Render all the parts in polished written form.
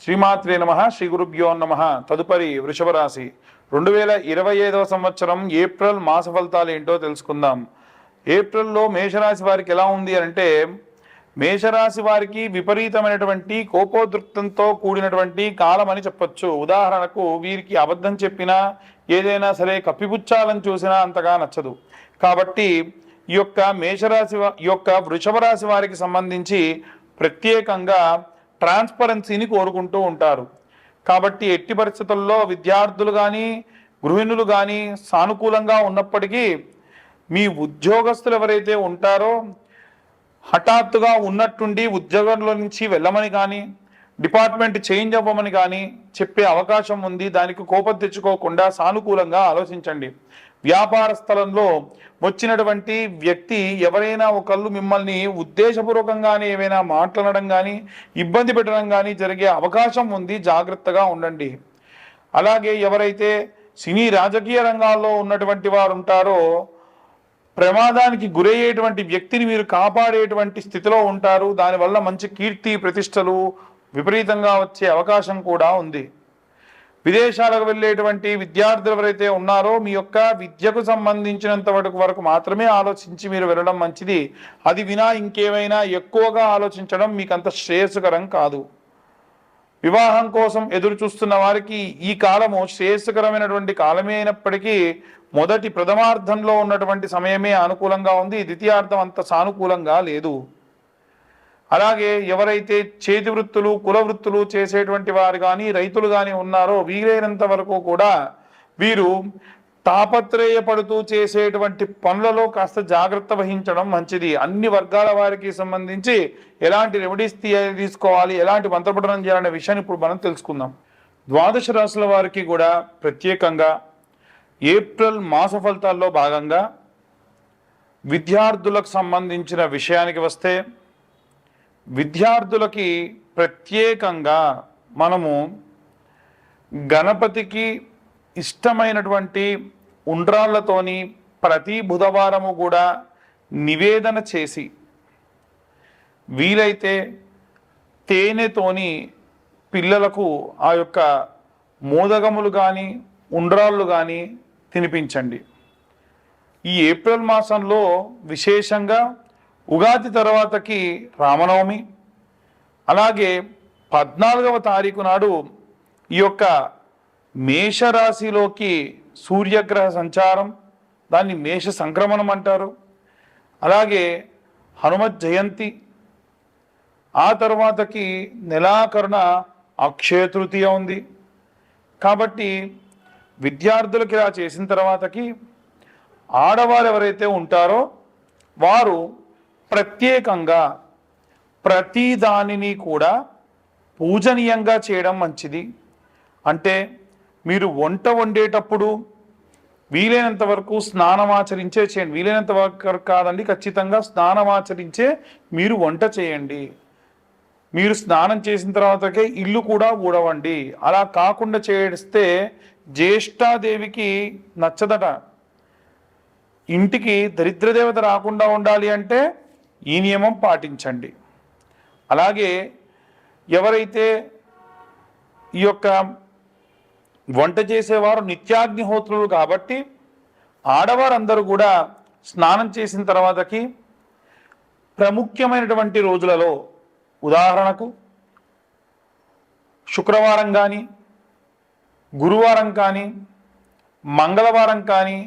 శ్రీమాత్రే నమ. శ్రీ గురుభ్యో నమ. తదుపరి వృషభ రాశి 2025వ సంవత్సరం ఏప్రిల్ మాస ఫలితాలు ఏంటో తెలుసుకుందాం. ఏప్రిల్లో మేషరాశి వారికి ఎలా ఉంది అంటే, మేషరాశి వారికి విపరీతమైనటువంటి కోపోద్రిక్తంతో కూడినటువంటి కాలం అని చెప్పొచ్చు. ఉదాహరణకు వీరికి అబద్ధం చెప్పినా, ఏదైనా సరే కప్పిపుచ్చాలని చూసినా అంతగా నచ్చదు. కాబట్టి ఈ యొక్క వృషభ రాశి వారికి సంబంధించి ప్రత్యేకంగా ట్రాన్స్పరెన్సీని కోరుకుంటూ ఉంటారు. కాబట్టి ఎట్టి పరిస్థితుల్లో విద్యార్థులు కానీ గృహిణులు కానీ సానుకూలంగా ఉన్నప్పటికీ మీ ఉద్యోగస్తులు ఎవరైతే ఉంటారో హఠాత్తుగా ఉన్నట్టుండి ఉద్యోగంలో నుంచి వెళ్ళమని కానీ డిపార్ట్మెంట్ చేంజ్ అవ్వమని కానీ చెప్పే అవకాశం ఉంది. దానికి కోపం తెచ్చుకోకుండా సానుకూలంగా ఆలోచించండి. వ్యాపార స్థలంలో వచ్చినటువంటి వ్యక్తి ఎవరైనా ఒకళ్ళు మిమ్మల్ని ఉద్దేశపూర్వకంగానే ఏమైనా మాట్లాడడం కానీ ఇబ్బంది పెట్టడం కానీ జరిగే అవకాశం ఉంది. జాగ్రత్తగా ఉండండి. అలాగే ఎవరైతే సినీ రాజకీయ రంగాల్లో ఉన్నటువంటి వారు ఉంటారో ప్రమాదానికి గురయ్యేటువంటి వ్యక్తిని మీరు కాపాడేటువంటి స్థితిలో ఉంటారు. దానివల్ల మంచి కీర్తి ప్రతిష్టలు విపరీతంగా వచ్చే అవకాశం కూడా ఉంది. విదేశాలకు వెళ్ళేటువంటి విద్యార్థులు ఎవరైతే ఉన్నారో మీ యొక్క విద్యకు సంబంధించినంత వరకు మాత్రమే ఆలోచించి మీరు వెళ్ళడం మంచిది. అది వినా ఇంకేమైనా ఎక్కువగా ఆలోచించడం మీకు అంత శ్రేయస్కరం కాదు. వివాహం కోసం ఎదురు చూస్తున్న వారికి ఈ కాలము శ్రేయస్కరమైనటువంటి కాలమే అయినప్పటికీ మొదటి ప్రథమార్థంలో ఉన్నటువంటి సమయమే అనుకూలంగా ఉంది. ద్వితీయార్థం అంత సానుకూలంగా లేదు. అలాగే ఎవరైతే చేతి వృత్తులు కుల వృత్తులు చేసేటువంటి వారు కానీ రైతులు కానీ ఉన్నారో వీలైనంత వరకు కూడా వీరు తాపత్రయపడుతూ చేసేటువంటి పనులలో కాస్త జాగ్రత్త వహించడం మంచిది. అన్ని వర్గాల వారికి సంబంధించి ఎలాంటి రెమెడీస్ తీసుకోవాలి, ఎలాంటి మంత్రపఠనం చేయాలనే విషయాన్ని ఇప్పుడు మనం తెలుసుకుందాం. ద్వాదశ రాశుల వారికి కూడా ప్రత్యేకంగా ఏప్రిల్ మాస ఫలితాల్లో భాగంగా విద్యార్థులకు సంబంధించిన విషయానికి వస్తే, విద్యార్థులకి ప్రత్యేకంగా మనము గణపతికి ఇష్టమైనటువంటి ఉండ్రాళ్ళతోని ప్రతి బుధవారము కూడా నివేదన చేసి వీలైతే తేనెతోని పిల్లలకు ఆ యొక్క మోదగములు కానీ ఉండ్రాళ్ళు కానీ తినిపించండి. ఈ ఏప్రిల్ మాసంలో విశేషంగా ఉగాది తర్వాతకి రామనవమి, అలాగే 14వ తారీఖు నాడు ఈ యొక్క మేషరాశిలోకి సూర్యగ్రహ సంచారం, దాన్ని మేష సంక్రమణం అంటారు. అలాగే హనుమత్ జయంతి, ఆ తర్వాతకి నెలాఖరున అక్షయ తృతీయ ఉంది. కాబట్టి విద్యార్థులకి ఇలా చేసిన తర్వాతకి ఆడవారు ఎవరైతే ఉంటారో వారు ప్రత్యేకంగా ప్రతి దానిని కూడా పూజనీయంగా చేయడం మంచిది. అంటే మీరు వంట వండేటప్పుడు వీలైనంత వరకు స్నానమాచరించే చేయండి. వీలైనంత వరకు కాదండి, ఖచ్చితంగా స్నానమాచరించే మీరు వంట చేయండి. మీరు స్నానం చేసిన తర్వాతకే ఇల్లు కూడా ఊడవండి. అలా కాకుండా చేస్తే జ్యేష్ఠాదేవికి నచ్చదట. ఇంటికి దరిద్రదేవత రాకుండా ఉండాలి అంటే ఈ నియమం పాటించండి. అలాగే ఎవరైతే ఈ యొక్క వంట చేసేవారు నిత్యాగ్నిహోత్రులు కాబట్టి ఆడవారందరూ కూడా స్నానం చేసిన తర్వాతకి ప్రముఖ్యమైనటువంటి రోజులలో, ఉదాహరణకు శుక్రవారం కానీ గురువారం కానీ మంగళవారం కానీ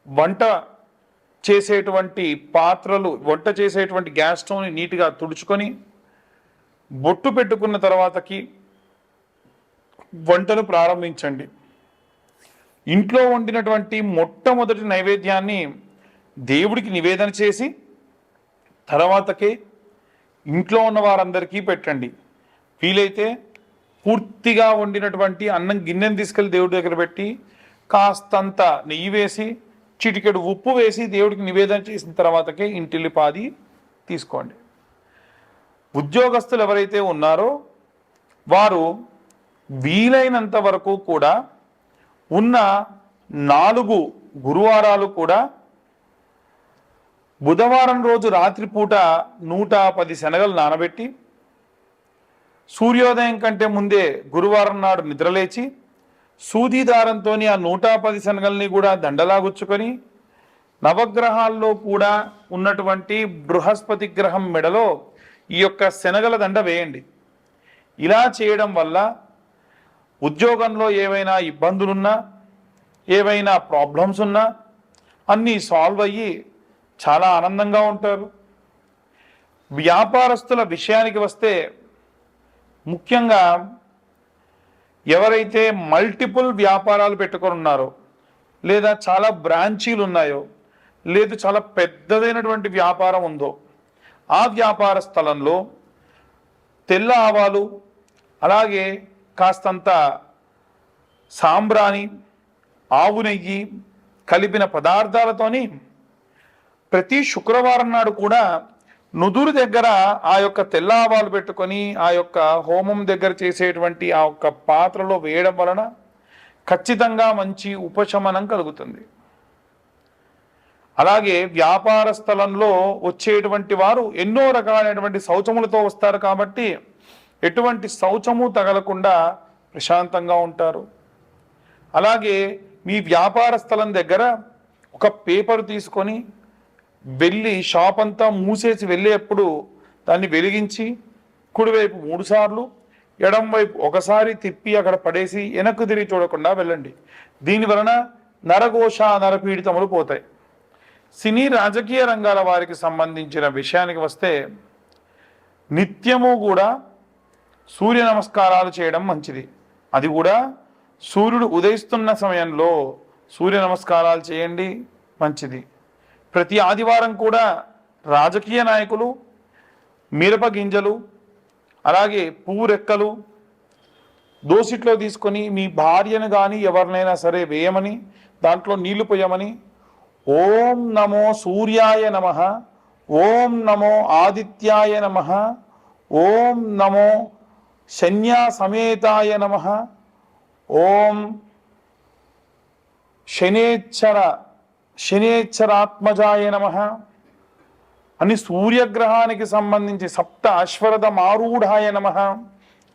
వంట చేసేటువంటి పాత్రలు, వంట చేసేటువంటి గ్యాస్ స్టవ్ని నీట్గా తుడుచుకొని బొట్టు పెట్టుకున్న తర్వాతకి వంటను ప్రారంభించండి. ఇంట్లో వండినటువంటి మొట్టమొదటి నైవేద్యాన్ని దేవుడికి నివేదన చేసి తర్వాతకే ఇంట్లో ఉన్న వారందరికీ పెట్టండి. వీలైతే పూర్తిగా వండినటువంటి అన్నం గిన్నెను తీసుకెళ్ళి దేవుడి దగ్గర పెట్టి కాస్తంత నెయ్యి వేసి చిటికెడు ఉప్పు వేసి దేవుడికి నివేదన చేసిన తర్వాతకే ఇంటిల్లిపాది తీసుకోండి. ఉద్యోగస్తులు ఎవరైతే ఉన్నారో వారు వీలైనంత వరకు కూడా ఉన్న 4 గురువారాలు కూడా బుధవారం రోజు రాత్రిపూట 110 శనగలు నానబెట్టి సూర్యోదయం కంటే ముందే గురువారం నాడు నిద్రలేచి సూది దారంతో ఆ 110 శనగల్ని కూడా దండలాగుచ్చుకొని నవగ్రహాల్లో కూడా ఉన్నటువంటి బృహస్పతి గ్రహం మెడలో ఈ యొక్క శనగల దండ వేయండి. ఇలా చేయడం వల్ల ఉద్యోగంలో ఏవైనా ఇబ్బందులున్నా, ఏవైనా ప్రాబ్లమ్స్ ఉన్నా అన్నీ సాల్వ్ అయ్యి చాలా ఆనందంగా ఉంటారు. వ్యాపారస్తుల విషయానికి వస్తే ముఖ్యంగా ఎవరైతే మల్టిపుల్ వ్యాపారాలు పెట్టుకొని ఉన్నారో, లేదా చాలా బ్రాంచీలు ఉన్నాయో, లేదు చాలా పెద్దదైనటువంటి వ్యాపారం ఉందో, ఆ వ్యాపార స్థలంలో తెల్ల ఆవాలు, అలాగే కాస్తంత సాంబ్రాణి, ఆవు నెయ్యి కలిపిన పదార్థాలతోని ప్రతి శుక్రవారం నాడు కూడా నుదురు దగ్గర ఆ యొక్క తెల్ల ఆవాలు పెట్టుకొని ఆ యొక్క హోమం దగ్గర చేసేటువంటి ఆ యొక్క పాత్రలో వేయడం వలన ఖచ్చితంగా మంచి ఉపశమనం కలుగుతుంది. అలాగే వ్యాపార స్థలంలో వచ్చేటువంటి వారు ఎన్నో రకాలైనటువంటి శౌచములతో వస్తారు కాబట్టి ఎటువంటి శౌచము తగలకుండా ప్రశాంతంగా ఉంటారు. అలాగే మీ వ్యాపార స్థలం దగ్గర ఒక పేపర్ తీసుకొని వెళ్ళి షాప్ అంతా మూసేసి వెళ్ళేప్పుడు దాన్ని వెలిగించి కుడివైపు 3 సార్లు, ఎడం వైపు ఒకసారి తిప్పి అక్కడ పడేసి వెనక్కు తిరిగి చూడకుండా వెళ్ళండి. దీని వలన నరఘోష, నరపీడితములు పోతాయి. సినీ రాజకీయ రంగాల వారికి సంబంధించిన విషయానికి వస్తే నిత్యము కూడా సూర్య నమస్కారాలు చేయడం మంచిది. అది కూడా సూర్యుడు ఉదయిస్తున్న సమయంలో సూర్య నమస్కారాలు చేయండి, మంచిది. ప్రతి ఆదివారం కూడా రాజకీయ నాయకులు మిరప గింజలు, అలాగే పువ్వు రెక్కలు దోసిట్లో తీసుకొని మీ భార్యను కానీ ఎవరినైనా సరే వేయమని, దాంట్లో నీళ్లు పోయమని ఓం నమో సూర్యాయ నమః, ఓం నమో ఆదిత్యాయ నమః, ఓం నమో శన్యా సమేతాయ నమః, ఓం శనేశ్వరాత్మజాయ నమః అని సూర్యగ్రహానికి సంబంధించి సప్త అశ్వరథ మారూఢాయ నమః,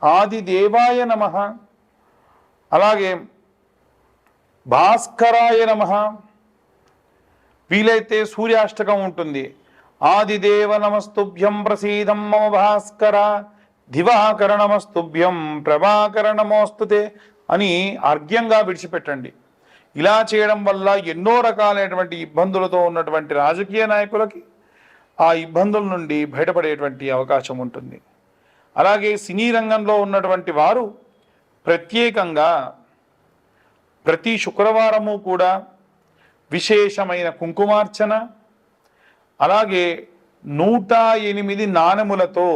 ఆదిదేవాయ నమః, అలాగే భాస్కరాయ నమః. వీలైతే సూర్యాష్టకం ఉంటుంది. ఆదిదేవ నమస్తుభ్యం ప్రసీదం మమ భాస్కర, దివాకర నమస్తుభ్యం ప్రభాకర నమోస్తుతే అని అర్ఘ్యంగా విడిచిపెట్టండి. ఇలా చేయడం వల్ల ఎన్నో రకాలైనటువంటి ఇబ్బందులతో ఉన్నటువంటి రాజకీయ నాయకులకి ఆ ఇబ్బందుల నుండి బయటపడేటువంటి అవకాశం ఉంటుంది. అలాగే సినీ రంగంలో ఉన్నటువంటి వారు ప్రత్యేకంగా ప్రతి శుక్రవారము కూడా విశేషమైన కుంకుమార్చన, అలాగే 108 నాణెములతో,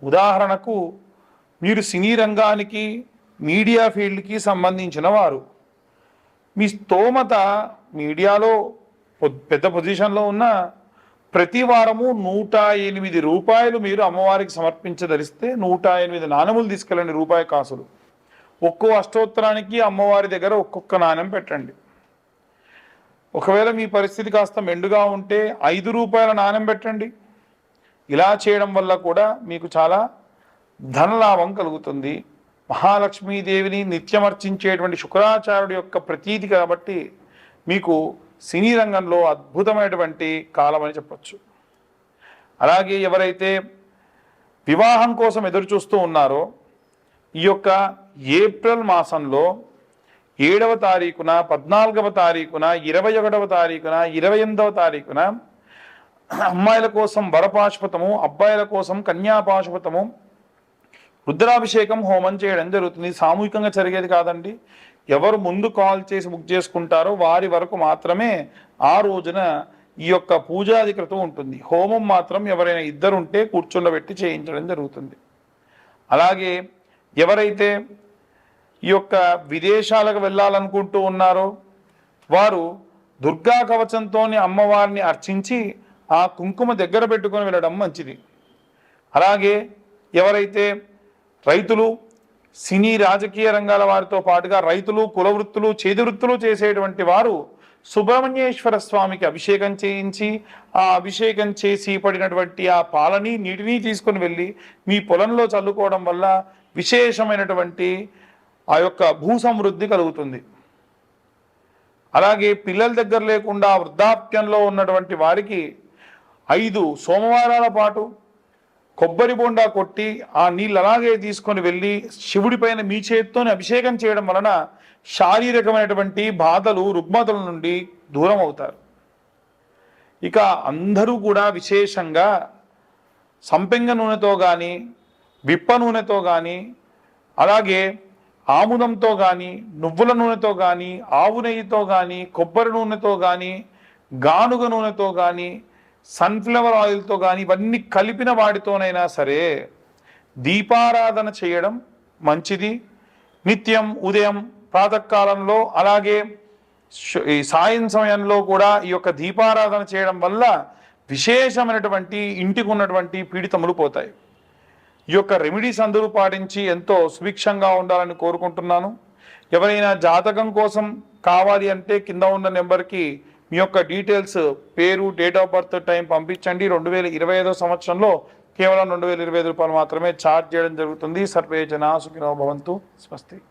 ఉదాహరణకు మీరు సినీ రంగానికి మీడియా ఫీల్డ్కి సంబంధించిన వారు, మీ స్తోమత మీడియాలో పెద్ద పొజిషన్లో ఉన్న ప్రతి వారము 108 రూపాయలు మీరు అమ్మవారికి సమర్పించదలిస్తే 108 నాణెములు తీసుకెళ్ళండి, రూపాయి కాసులు. ఒక్కో అష్టోత్తరానికి అమ్మవారి దగ్గర ఒక్కొక్క నాణెం పెట్టండి. ఒకవేళ మీ పరిస్థితి కాస్త మెండుగా ఉంటే 5 రూపాయల నాణెం పెట్టండి. ఇలా చేయడం వల్ల కూడా మీకు చాలా ధనలాభం కలుగుతుంది. మహాలక్ష్మీదేవిని నిత్యమర్చించేటువంటి శుక్రాచార్యుడి యొక్క ప్రతీతి కాబట్టి మీకు సినీ రంగంలో అద్భుతమైనటువంటి కాలం అని చెప్పచ్చు. అలాగే ఎవరైతే వివాహం కోసం ఎదురు చూస్తూ ఉన్నారో ఈ యొక్క ఏప్రిల్ మాసంలో 7వ తారీఖున, 14వ తారీఖున, 21వ తారీఖున, 28వ తారీఖున అమ్మాయిల కోసం వరపాశుపతము, అబ్బాయిల కోసం కన్యాపాశుపతము, రుద్రాభిషేకం హోమం చేయడం జరుగుతుంది. సామూహికంగా జరిగేది కాదండి. ఎవరు ముందు కాల్ చేసి బుక్ చేసుకుంటారో వారి వరకు మాత్రమే ఆ రోజున ఈ యొక్క పూజాధికృతం ఉంటుంది. హోమం మాత్రం ఎవరైనా ఇద్దరుంటే కూర్చుండబెట్టి చేయించడం జరుగుతుంది. అలాగే ఎవరైతే ఈ యొక్క విదేశాలకు వెళ్ళాలనుకుంటూ ఉన్నారో వారు దుర్గా కవచంతో అమ్మవారిని అర్చించి ఆ కుంకుమ దగ్గర పెట్టుకొని వెళ్ళడం మంచిది. అలాగే ఎవరైతే రైతులు, సినీ రాజకీయ రంగాల వారితో పాటుగా రైతులు, కుల వృత్తులు, చేతి వృత్తులు చేసేటువంటి వారు సుబ్రహ్మణ్యేశ్వర స్వామికి అభిషేకం చేయించి ఆ అభిషేకం చేసి పడినటువంటి ఆ పాలని నీటిని తీసుకొని వెళ్ళి మీ పొలంలో చల్లుకోవడం వల్ల విశేషమైనటువంటి ఆ యొక్క భూ సమృద్ధి కలుగుతుంది. అలాగే పిల్లల దగ్గర లేకుండా వృద్ధాప్యంలో ఉన్నటువంటి వారికి 5 సోమవారాల పాటు కొబ్బరి బొండా కొట్టి ఆ నీళ్ళు అలాగే తీసుకొని వెళ్ళి శివుడి పైన మీ చేతితోనే అభిషేకం చేయడం వలన శారీరకమైనటువంటి బాధలు రుగ్మతల నుండి దూరం అవుతారు. ఇక అందరూ కూడా విశేషంగా సంపెంగ నూనెతో కానీ విప్ప నూనెతో కానీ అలాగే ఆముదంతో కానీ నువ్వుల నూనెతో కానీ ఆవు నెయ్యితో కానీ కొబ్బరి నూనెతో కానీ గానుగ నూనెతో కానీ సన్ఫ్లవర్ ఆయిల్తో కానీ ఇవన్నీ కలిపిన వాటితోనైనా సరే దీపారాధన చేయడం మంచిది. నిత్యం ఉదయం ప్రాతకాలంలో అలాగే ఈ సాయం సమయంలో కూడా ఈ యొక్క దీపారాధన చేయడం వల్ల విశేషమైనటువంటి ఇంటికి ఉన్నటువంటి పీడితములు పోతాయి. ఈ యొక్క రెమెడీస్ అందరూ పాటించి ఎంతో సుభిక్షంగా ఉండాలని కోరుకుంటున్నాను. ఎవరైనా జాతకం కోసం కావాలి అంటే కింద ఉన్న నెంబర్కి మీ యొక్క డీటెయిల్స్, పేరు, డేట్ ఆఫ్ బర్త్, టైం పంపించండి. 2025 సంవత్సరంలో కేవలం 2025 రూపాయలు మాత్రమే ఛార్జ్ చేయడం జరుగుతుంది. సర్వే జనా సుఖినో భవంతు. స్వస్తి.